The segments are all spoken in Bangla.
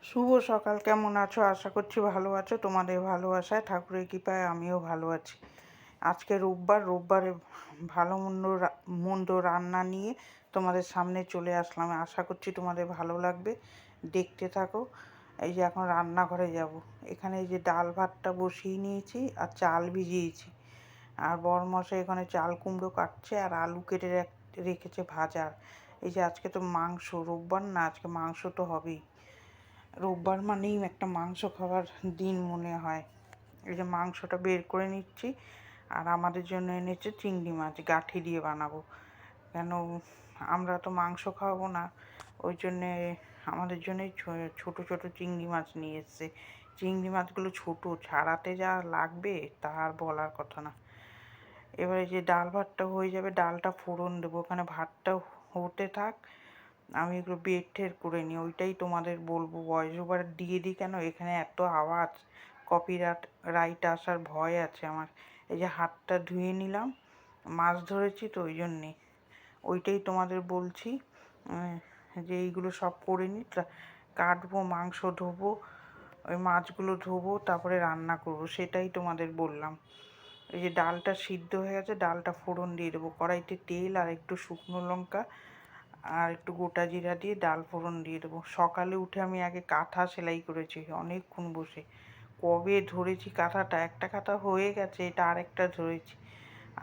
শুভ সকাল, কেমন আছো? আশা করছি ভালো আছো। তোমাদের ভালোবাসায় ঠাকুরের কৃপায় আমিও ভালো আছি। আজকে রোববারে ভালো মন্দ রান্না নিয়ে তোমাদের সামনে চলে আসলাম। আশা করছি তোমাদের ভালো লাগবে, দেখতে থাকো। এই যে এখন রান্নাঘরে যাব। এখানে এই যে ডাল ভাতটা বসিয়ে নিয়েছি আর চাল ভিজিয়েছি। আর বড়মশাই এখানে চাল কুমড়ো কাটছে আর আলু কেটে রেখেছে ভাজার। এই যে আজকে তো মাংস, রোববার না, আজকে মাংস তো হবেই। রোববার মানেই একটা মাংস খাওয়ার দিন মনে হয়। এই যে মাংসটা বের করে নিচ্ছি। আর আমাদের জন্য এনেছে চিংড়ি মাছ, গাঁঠি দিয়ে বানাবো। কেন, আমরা তো মাংস খাওয়াবো না, ওই জন্যে আমাদের জন্যই ছোট ছোট চিংড়ি মাছ নিয়ে এসছে। চিংড়ি মাছগুলো ছোট, ছাড়াতে যা লাগবে তা আর বলার কথা না। এবারে যে ডাল ভাতটা হয়ে যাবে, ডালটা ফোড়ন দেবো, ওখানে ভাতটা হতে থাক। আমি এগুলো বের ঠের করে নিই, ওইটাই তোমাদের বলবো। ভয়েস ওভার দিয়ে দিই কেন, এখানে এত আওয়াজ, রাইট আসার ভয় আছে আমার। এই যে হাতটা ধুয়ে নিলাম, মাছ ধরেছি তো ওই জন্যে, ওইটাই তোমাদের বলছি। যে এইগুলো সব করে নিই, কাটবো, মাংস ধোবো, ওই মাছগুলো ধোবো, তারপরে রান্না করবো, সেটাই তোমাদের বললাম। এই যে ডালটা সিদ্ধ হয়ে গেছে, ডালটা ফোড়ন দিয়ে দেবো। কড়াইতে তেল আর একটু শুকনো লঙ্কা আর একটু গোটা জিরা দিয়ে ডাল ফোড়ন দিয়ে দেবো। সকালে উঠে আমি আগে কাঁথা সেলাই করেছি অনেকক্ষণ বসে। কবে ধরেছি কাঁথাটা, একটা কাঁথা হয়ে গেছে, এটা আরেকটা ধরেছি।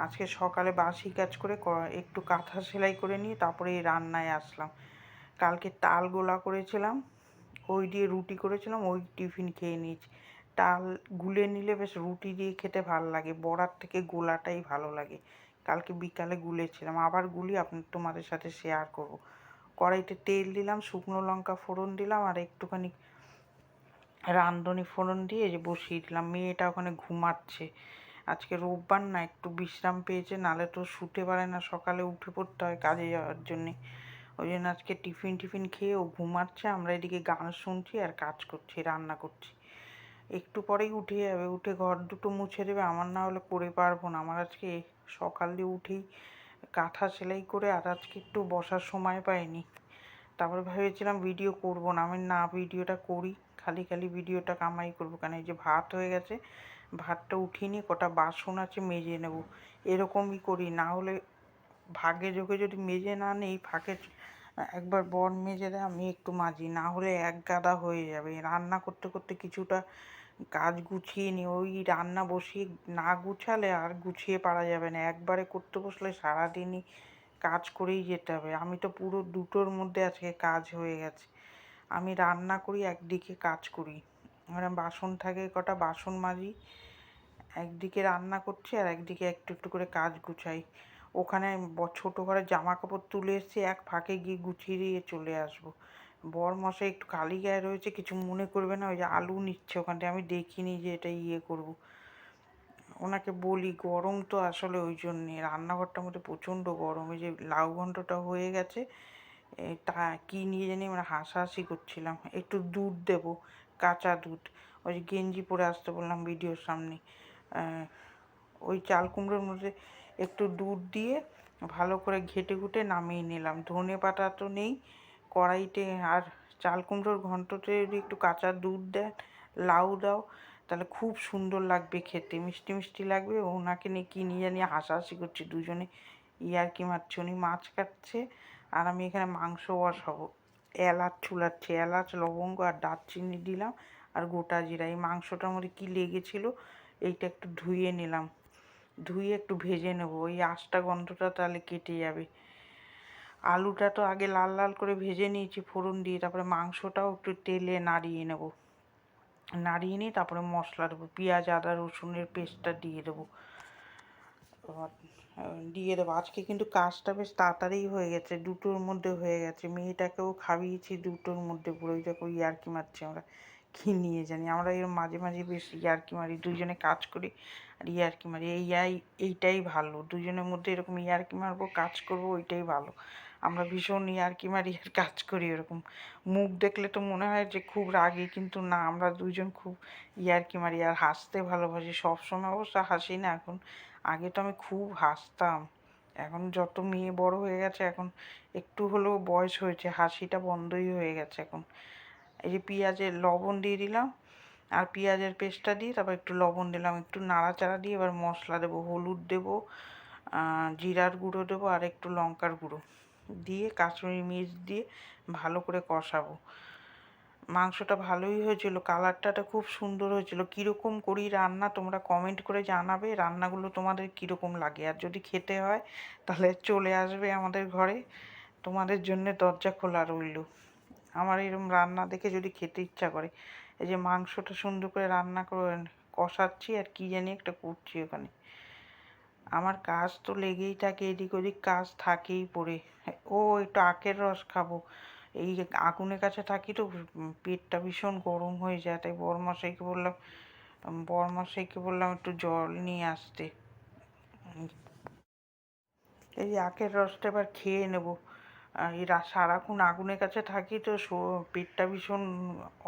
আজকে সকালে বাসি কাজ করে একটু কাঁথা সেলাই করে নিয়ে তারপরে এই রান্নায় আসলাম। কালকে তাল গোলা করেছিলাম, ওই দিয়ে রুটি করেছিলাম, ওই টিফিন খেয়ে নিয়েছি। তাল গুলে নিলে বেশ রুটি দিয়ে খেতে ভালো লাগে, বড়ার থেকে গোলাটাই ভালো লাগে। কালকে বিকালে গুলেছিলাম, আবার গুলি তোমাদের সাথে শেয়ার করব। কড়াইতে তেল দিলাম, শুকনো লঙ্কা ফোড়ন দিলাম আর একটুখানি রাঁধুনি ফোড়ন দিয়ে যে বসিয়ে দিলাম। মেয়েটা ওখানে ঘুমাচ্ছে, আজকে রোববার না, একটু বিশ্রাম পেয়েছে, নালে তো শুতে পারে না, সকালে উঠে পড়তে হয় কাজে যাওয়ার জন্যে। ওই জন্য আজকে টিফিন খেয়ে ও ঘুমাচ্ছে, আমরা এদিকে গান শুনছি আর কাজ করছি, রান্না করছি। একটু পরেই উঠে যাবে, উঠে ঘর দুটো মুছে দেবে, আমার না হলে করে পারবো না। আমার আজকে সকালে উঠেই কাঁথা সেলাই করে আর আজকে একটু বসার সময় পাইনি। তারপরে ভেবেছিলাম ভিডিও করব না, আমি না, ভিডিওটা করি, খালি ভিডিওটা কামাই করবো কেন। এই যে ভাত হয়ে গেছে, ভাতটা উঠিয়ে নিয়ে কটা বাসন আছে মেজে নেব। এরকমই করি, না হলে ভাগে যোগে যদি মেজে না নেই, ফাঁকে একবার বর মেজে দেয়, আমি একটু মাজি, না হলে এক গাদা হয়ে যাবে। রান্না করতে করতে কিছুটা কাজ গুছিয়ে নিই, ওই রান্না বসিয়ে না গুছালে আর গুছিয়ে পারা যাবে না। একবারে করতে বসলে সারাদিনই কাজ করেই যেতে হবে। আমি তো পুরো দুটোর মধ্যে আজকে কাজ হয়ে গেছে। আমি রান্না করি, একদিকে কাজ করি, মানে বাসন থাকে কটা, বাসন মাজি, একদিকে রান্না করছি আর একদিকে একটু একটু করে কাজ গুছাই। ওখানে ছোটো ঘরে জামা কাপড় তুলে এসেছি, এক ফাঁকে গিয়ে গুছিয়ে দিয়ে চলে আসবো। বর মশাই একটু খালি গায়ে রয়েছে, কিছু মনে করবে না, ওই যে আলু নিচ্ছে ওখানটায়, আমি দেখিনি যে এটা করব। ওনাকে বলি, গরম তো আসলে ওই জন্যে রান্নাঘরটার মধ্যে প্রচণ্ড গরম। এই যে লাউ ঘন্টটা হয়ে গেছে, তা কী নিয়ে জানি আমরা হাসাহাসি করছিলাম। একটু দুধ দেবো, কাঁচা দুধ, ওই যে গেঞ্জি পরে আসতে বললাম ভিডিওর সামনে। ওই চাল কুমড়োর মধ্যে একটু দুধ দিয়ে ভালো করে ঘেটে ঘুটে নামিয়ে নিলাম। ধনে পাতা তো নেই কড়াইতে, আর চাল কুমড়োর ঘন্টতে যদি একটু কাঁচা দুধ দেন, লাউ দাও, তাহলে খুব সুন্দর লাগবে খেতে, মিষ্টি মিষ্টি লাগবে। ওনাকে নিয়ে কী নিয়ে জানি হাসাহাসি করছি দুজনে, ইয়ার্কি মারছি। উনি মাছ কাটছে আর আমি এখানে মাংস বসাবো। এলাচ ছুলাচ্ছি, এলাচ, লবঙ্গ আর দারচিনি দিলাম আর গোটা জিরা। এই মাংসটার মধ্যে কী লেগেছিলো, এইটা একটু ধুয়ে নিলাম, ধুয়ে একটু ভেজে নেব, ওই আঁশটা গন্ধটা তাহলে কেটে যাবে। আলুটা তো আগে লাল লাল করে ভেজে নিয়েছি ফোড়ন দিয়ে, তারপরে মাংসটাও একটু তেলে নাড়িয়ে নেব, নাড়িয়ে নিয়ে তারপরে মশলা দেবো, পেঁয়াজ আদা রসুনের পেস্টটা দিয়ে দেবো। আজকে কিন্তু কাজটা বেশ তাড়াতাড়ি হয়ে গেছে, দুটোর মধ্যে হয়ে গেছে। মেয়েটাকেও খাইয়েছি দুটোর মধ্যে পুরো। ওই দেখো ইয়ার্কি মারছি আমরা, কী নিয়ে জানি, আমরা এর মাঝে মাঝে বেশ ইয়ার্কি মারি, দুজনে কাজ করি আর ইয়ার্কি মারি। এইটাই ভালো, দুজনের মধ্যে এরকম ইয়ার্কি মারবো, কাজ করবো, ওইটাই ভালো। আমরা ভীষণ ইয়ার্কি মারি আর কাজ করি এরকম। মুখ দেখলে তো মনে হয় যে খুব রাগী, কিন্তু না, আমরা দুজন খুব ইয়ার্কি মারি আর হাসতে ভালোবাসি। সবসময় অবশ্য হাসি না এখন, আগে তো আমি খুব হাসতাম। এখন যত মেয়ে বড় হয়ে গেছে, এখন একটু হলেও বয়স হয়েছে, হাসিটা বন্ধই হয়ে গেছে এখন। এই যে পেঁয়াজের লবণ দিয়ে দিলাম, আর পেঁয়াজের পেস্টটা দিয়ে তারপর একটু লবণ দিলাম, একটু নাড়াচাড়া দিয়ে এবার মশলা দেবো, হলুদ দেবো, জিরার গুঁড়ো দেবো, আর একটু লঙ্কার গুঁড়ো দিয়ে কাশ্মীরি মির্চ দিয়ে ভালো করে কষাবো। মাংসটা ভালোই হয়েছিল, কালারটা খুব সুন্দর হয়েছিল। কীরকম করি রান্না তোমরা কমেন্ট করে জানাবে, রান্নাগুলো তোমাদের কীরকম লাগে। আর যদি খেতে হয় তাহলে চলে আসবে আমাদের ঘরে, তোমাদের জন্যে দরজা খোলা রইল। আমার এরকম রান্না দেখে যদি খেতে ইচ্ছা করে। এই যে মাংসটা সুন্দর করে রান্না করে কষাচ্ছি, আর কী জানি একটা করছি ওখানে। আমার কাজ তো লেগেই থাকে, এদিক ওদিক কাজ থাকেই পড়ে। ও একটু আখের রস খাবো, এই আগুনের কাছে থাকি তো পেটটা ভীষণ গরম হয়ে যায়, তাই বড়মশাইকে বললাম একটু জল নিয়ে আসতে। এই যে আখের রসটা এবার খেয়ে নেবো। এই সারাক্ষণ আগুনের কাছে থাকি তো পেটটা ভীষণ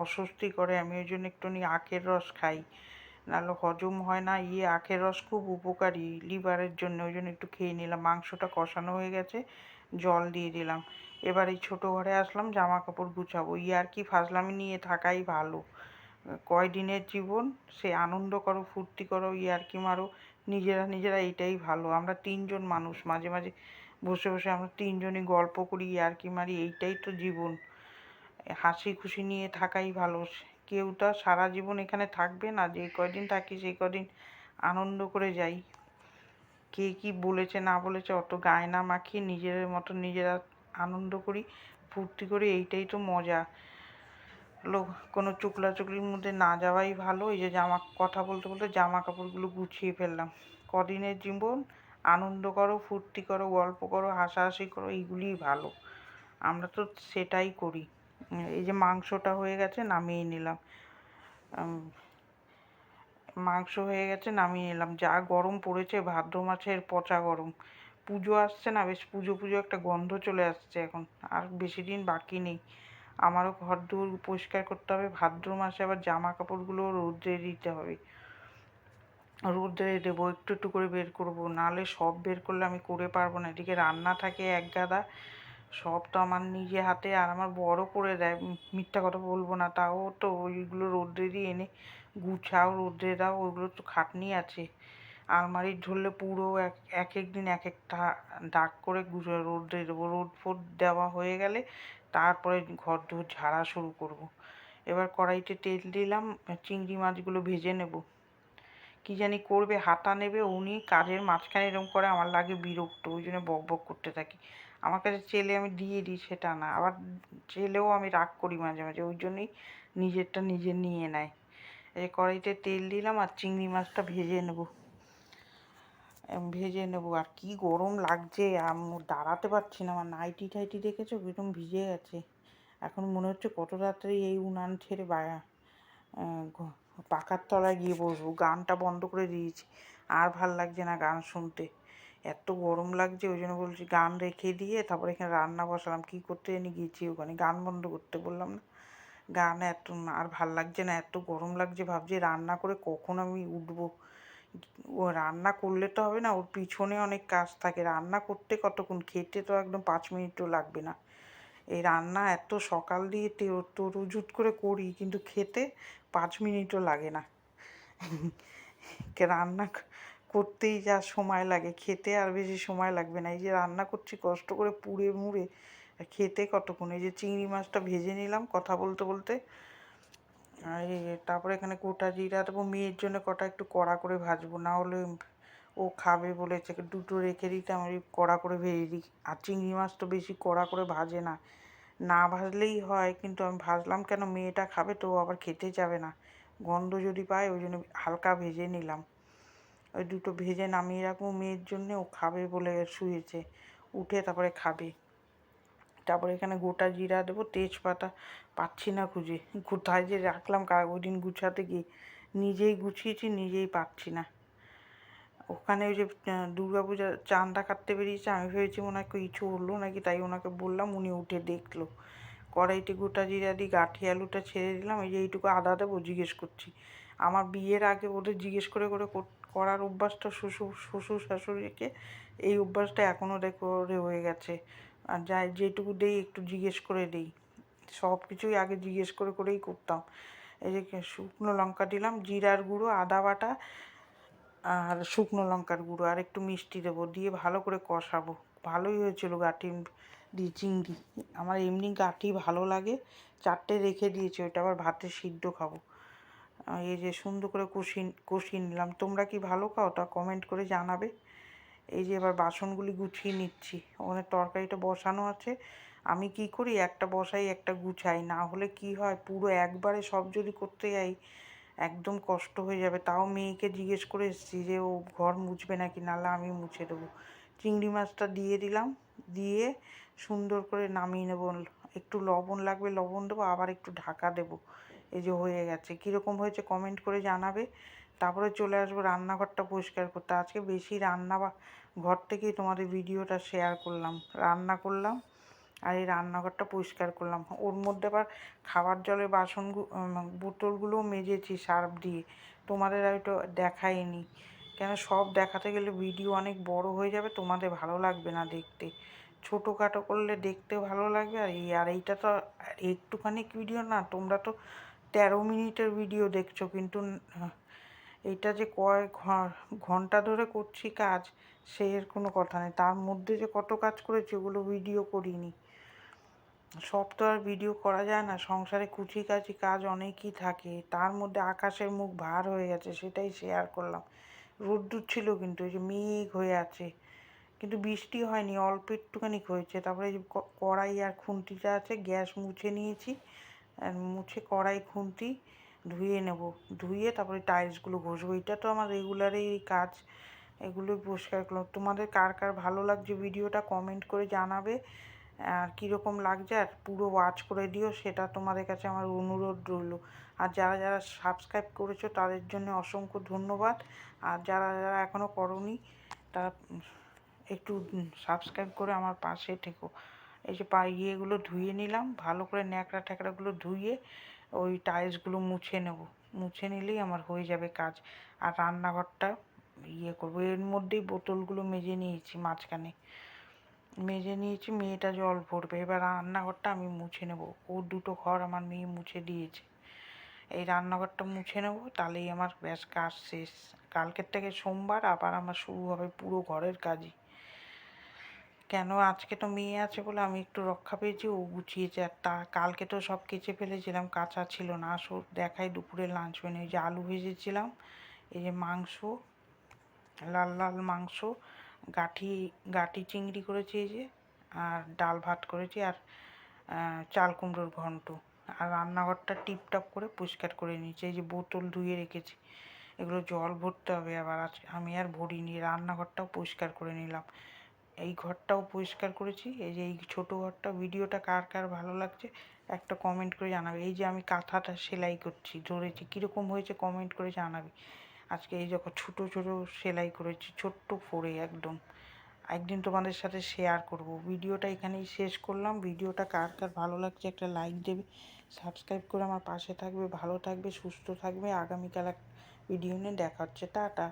অস্বস্তি করে, আমি ওই জন্য একটুখানি আখের রস খাই, নাহলে হজম হয় না। আখের রস খুব উপকারী লিভারের জন্য, ওই জন্য একটু খেয়ে নিলাম। মাংসটা কষানো হয়ে গেছে, জল দিয়ে দিলাম। এবার এই ছোটো ঘরে আসলাম জামা কাপড় গুছাবো। আর কি ফাজলামি নিয়ে থাকাই ভালো, কয়দিনের জীবন, সে আনন্দ করো, ফুর্তি করো, ইয়ার্কি মারো নিজেরা, এটাই ভালো। আমরা তিনজন মানুষ, মাঝে মাঝে বসে বসে আমরা তিনজনই গল্প করি, ইয়ার্কি মারি, এইটাই তো জীবন। হাসি খুশি নিয়ে থাকাই ভালো। কেউ তো সারা জীবন এখানে থাকবে না, যে কয়দিন থাকি সেই কদিন আনন্দ করে যাই। কে কি বলেছে না বলেছে অত গায়ে না মাখিয়ে নিজের মতো নিজেরা আনন্দ করি, ফুর্তি করি, এইটাই তো মজা। কোনো চুকলির মধ্যে না যাওয়াই ভালো। এই যে কথা বলতে বলতে জামা কাপড়গুলো গুছিয়ে ফেললাম। কদিনের জীবন, আনন্দ করো, ফুর্তি করো, গল্প করো, হাসাহাসি করো, এইগুলিই ভালো। আমরা তো সেটাই করি। এই যে মাংসটা হয়ে গেছে, নামিয়ে নিলাম। মাংস হয়ে গেছে, নামিয়ে নিলাম। যা গরম পড়েছে, ভাদ্র মাসের পচা গরম। পুজো আসছে না, বেশ পুজো একটা গন্ধ চলে আসছে এখন। আর বেশি দিন বাকি নেই, আমারও ঘর দূর পরিষ্কার করতে হবে। ভাদ্র মাসে আবার জামা কাপড়গুলো রোদ্রে দিতে হবে, রোদ্রে দেবো, একটু একটু করে বের করবো, নাহলে সব বের করলে আমি করে পারবো না। এদিকে রান্না থাকে এক গাদা, সব তো আমার নিজে হাতে, আর আমার বড় করে দেয়, মিথ্যা কথা বলবো না। তাও তো ওইগুলো রোদ্রে দিয়ে এনে গুছাও, রোদ্রে দাও, ওইগুলো তো খাটনি আছে। আলমারির ঝুললে পুরো এক এক দিন এক একটা দাগ করে রোদ্রে দেবো। রোদ ফোদ দেওয়া হয়ে গেলে তারপরে ঘর দোর ঝাড়া শুরু করব। এবার কড়াইতে তেল দিলাম, চিংড়ি মাছগুলো ভেজে নেব। কি জানি করবে, হাতা নেবে, উনি কাজের মাঝখানে এরকম করে, আমার লাগে বিরক্ত, ওই জন্য বক বক করতে থাকি। আমার কাছে চেলে আমি দিয়ে দিই, সেটা না, আবার চেলেও আমি রাগ করি মাঝে মাঝে, ওই জন্যই নিজেরটা নিজে নিয়ে নেয়। এই কড়াইতে তেল দিলাম, আর চিংড়ি মাছটা ভেজে নেবো। আর কি গরম লাগছে, দাঁড়াতে পারছি না। আমার নাইটি টাইটি দেখেছো একদম ভিজে গেছে। এখন মনে হচ্ছে কত তাড়াতাড়ি এই উনান ছেড়ে পাখার তলায় গিয়ে বসবো। গানটা বন্ধ করে দিয়েছি, আর ভাল লাগছে না গান শুনতে, এত গরম লাগছে। ওই জন্য বলছি গান রেখে দিয়ে তারপর এখানে রান্না বসালাম। কী করতে জানি গিয়েছি ওখানে, গান বন্ধ করতে বললাম না। গান আর ভাল লাগছে না, এত গরম লাগছে। ভাবছি রান্না করে কখন আমি উঠবো। ও রান্না করলে তো হবে না, ওর পিছনে অনেক কাজ থাকে। রান্না করতে কতক্ষণ, খেতে তো একদম 5 মিনিটও লাগবে না। এই রান্না এত সকাল দিয়ে তরুজুত করে করি, কিন্তু খেতে 5 মিনিটও লাগে না। রান্না করতেই যা সময় লাগে, খেতে আর বেশি সময় লাগবে না। এই যে রান্না করছি কষ্ট করে পুড়ে মুড়ে, খেতে কতক্ষণ। এই যে চিংড়ি মাছটা ভেজে নিলাম কথা বলতে বলতে। আর তারপরে এখানে গোটা জিরা দেবো। মেয়ের জন্য কটা একটু কড়া করে ভাজবো, না হলে ও খাবে বলেছে, দুটো রেখে দিতে আমি কড়া করে ভেজে দিই। আর চিংড়ি মাছ তো বেশি কড়া করে ভাজে না, না ভাজলেই হয়, কিন্তু আমি ভাজলাম কেন, মেয়েটা খাবে তো, আবার খেতে যাবে না, গন্ধ যদি পায়, ওই জন্য হালকা ভেজে নিলাম। ওই দুটো ভেজে নামিয়ে রাখবো মেয়ের জন্যে, ও খাবে বলে শুয়েছে, উঠে তারপরে খাবে। তারপরে এখানে গোটা জিরা দেবো, তেজপাতা পাচ্ছি না খুঁজে, কোথায় যে রাখলাম, ওই দিন গুছাতে গিয়ে নিজেই গুছিয়েছি, নিজেই পাচ্ছি না। ওখানে ওই যে দুর্গাপূজা চাঁদা কাটতে বেরিয়েছে, আমি ভেবেছি মনে হয় কিছু হলো নাকি, তাই ওনাকে বললাম, উনি উঠে দেখলো। কড়াইতে গোটা জিরা দিয়ে গাঁঠি আলুটা ছেড়ে দিলাম। এই যে এইটুকু আদা দেবো, জিজ্ঞেস করছি। আমার বিয়ের আগে ওদের জিজ্ঞেস করে করে করার অভ্যাসটা, শ্বশুর শাশুড়িকে এই অভ্যাসটা এখনও দেখো হয়ে গেছে। আর যেটুকু দেই একটু জিজ্ঞেস করে দিই, সব কিছুই আগে জিজ্ঞেস করে করেই করতাম। এই যে শুকনো লঙ্কা দিলাম, জিরার গুঁড়ো, আদা বাটা আর শুকনো লঙ্কার গুঁড়ো আর একটু মিষ্টি দেবো, দিয়ে ভালো করে কষাবো। ভালোই হয়েছিল গাঁটি দিয়ে চিংড়ি। আমার এমনি গাঁটি ভালো লাগে, 4টে রেখে দিয়েছি, ওইটা আবার ভাতে সিদ্ধ খাবো। এই যে সুন্দর করে কষিয়ে নিলাম। তোমরা কি ভালো খাও তা কমেন্ট করে জানাবে। এই যে এবার বাসনগুলি গুছিয়ে নিচ্ছি, ওখানে তরকারিটা বসানো আছে। আমি কি করি, একটা বসাই একটা গুছাই, না হলে কি হয় পুরো একবারে সব যদি করতে যাই একদম কষ্ট হয়ে যাবে। তাও মেয়েকে জিজ্ঞেস করে এসেছি যে ও ঘর মুছবে নাকি, নাহলে আমি মুছে দেবো। চিংড়ি মাছটা দিয়ে দিলাম, দিয়ে সুন্দর করে নামিয়ে নেব। একটু লবণ লাগবে লবণ দেবো, আবার একটু ঢাকা দেবো। এই যে হয়ে গেছে, কীরকম হয়েছে কমেন্ট করে জানাবে। তারপরে চলে আসবো রান্নাঘরটা পরিষ্কার করতে। আজকে বেশি ঘর থেকেই তোমাদের ভিডিওটা শেয়ার করলাম, রান্না করলাম আর এই রান্নাঘরটা পরিষ্কার করলাম। ওর মধ্যে আবার খাবার জলের বোতলগুলোও মেজেছি সার্ফ দিয়ে, তোমাদের হয়তো দেখাইনি। কেন সব দেখাতে গেলে ভিডিও অনেক বড় হয়ে যাবে, তোমাদের ভালো লাগবে না দেখতে। ছোটোখাটো করলে দেখতে ভালো লাগবে। আর এইটা তো একটুখানি ভিডিও না, তোমরা তো 13 মিনিটের ভিডিও দেখছো, কিন্তু এইটা যে ঘন্টা ধরে করছি কাজ, সে এর কোনো কথা নেই। তার মধ্যে যে কত কাজ করেছি ওগুলো ভিডিও করিনি। সব তো আর ভিডিও করা যায় না, সংসারে কুচিকাচি কাজ অনেকই থাকে, তার মধ্যে আকাশের মুখ ভার হয়ে গেছে, সেটাই শেয়ার করলাম। রোদ্দুর ছিল কিন্তু এই যে মেঘ হয়ে আছে, কিন্তু বৃষ্টি হয়নি, অল্প একটুখানি হয়েছে। তারপরে এই যে কড়াই আর খুন্তিটা আছে, গ্যাস মুছে নিয়েছি, আর মুছে কড়াই খুন্তি ধুয়ে নেব। ধুয়ে তারপরে টাইলসগুলো ঘষবো। এটা তো আমার রেগুলারই কাজ, এগুলোই পরিষ্কার করলাম। তোমাদের কার কার ভালো লাগছে ভিডিওটা কমেন্ট করে জানাবে, আর কীরকম লাগছে, আর পুরো ওয়াচ করে দিও, সেটা তোমাদের কাছে আমার অনুরোধ রইল। আর যারা যারা সাবস্ক্রাইব করেছো তাদের জন্য অসংখ্য ধন্যবাদ। আর যারা যারা এখনও করোনি তারা একটু সাবস্ক্রাইব করে আমার পাশে থেকো। এই যে ইয়েগুলো ধুয়ে নিলাম, ভালো করে ন্যাকড়া ট্যাকড়াগুলো ধুয়ে ওই টাইলসগুলো মুছে নেব। মুছে নিলেই আমার হয়ে যাবে কাজ। আর রান্নাঘরটা করবো। এর মধ্যেই বোতলগুলো মেজে নিয়েছি, মাঝখানে মেজে নিয়েছি, মেয়েটা জল ভরবে। এবার রান্নাঘরটা আমি মুছে নেব। ও দুটো ঘর আমার মেয়ে মুছে দিয়েছে, এই রান্নাঘরটা মুছে নেব, তাহলেই আমার ব্যাস কাজ শেষ। কালকের থেকে সোমবার আবার আমার শুরু হবে পুরো ঘরের কাজই। কেন আজকে তো মেয়ে আছে বলে আমি একটু রক্ষা পেয়েছি, ও গুছিয়েছে। আর কালকে তো সব কেচে ফেলেছিলাম, কাঁচা ছিল না। দেখাই দুপুরে লাঞ্চ মেনু, এই যে আলু ভেজেছিলাম, এই যে মাংস, লাল লাল মাংস, গাঠি চিংড়ি করেছি এই যে, আর ডাল ভাত করেছি, আর চাল কুমড়োর ঘন্ট। আর রান্নাঘরটা টিপটপ করে পরিষ্কার করে নিয়েছি। এই যে বোতল ধুয়ে রেখেছি, এগুলো জল ভরতে হবে আবার, আমি আর ভরিনি। রান্নাঘরটাও পরিষ্কার করে নিলাম, এই ঘরটাও পরিষ্কার করেছি। এই যে এই ছোটো ঘরটা। ভিডিওটা কার কার ভালো লাগছে একটা কমেন্ট করে জানাবে। এই যে আমি কাঁথাটা সেলাই ধরেছি, কীরকম হয়েছে কমেন্ট করে জানাবে। আজকে এই যখন ছোটো ছোটো সেলাই করেছি, ছোট্ট ফোরে একদম, একদিন তোমাদের সাথে শেয়ার করব। ভিডিওটা এখানেই শেষ করলাম। ভিডিওটা কার কার ভালো লাগছে একটা লাইক দেবে, সাবস্ক্রাইব করে আমার পাশে থাকবে। ভালো থাকবে, সুস্থ থাকবে। আগামীকাল এক ভিডিও নিয়ে দেখা হচ্ছে। টাটা।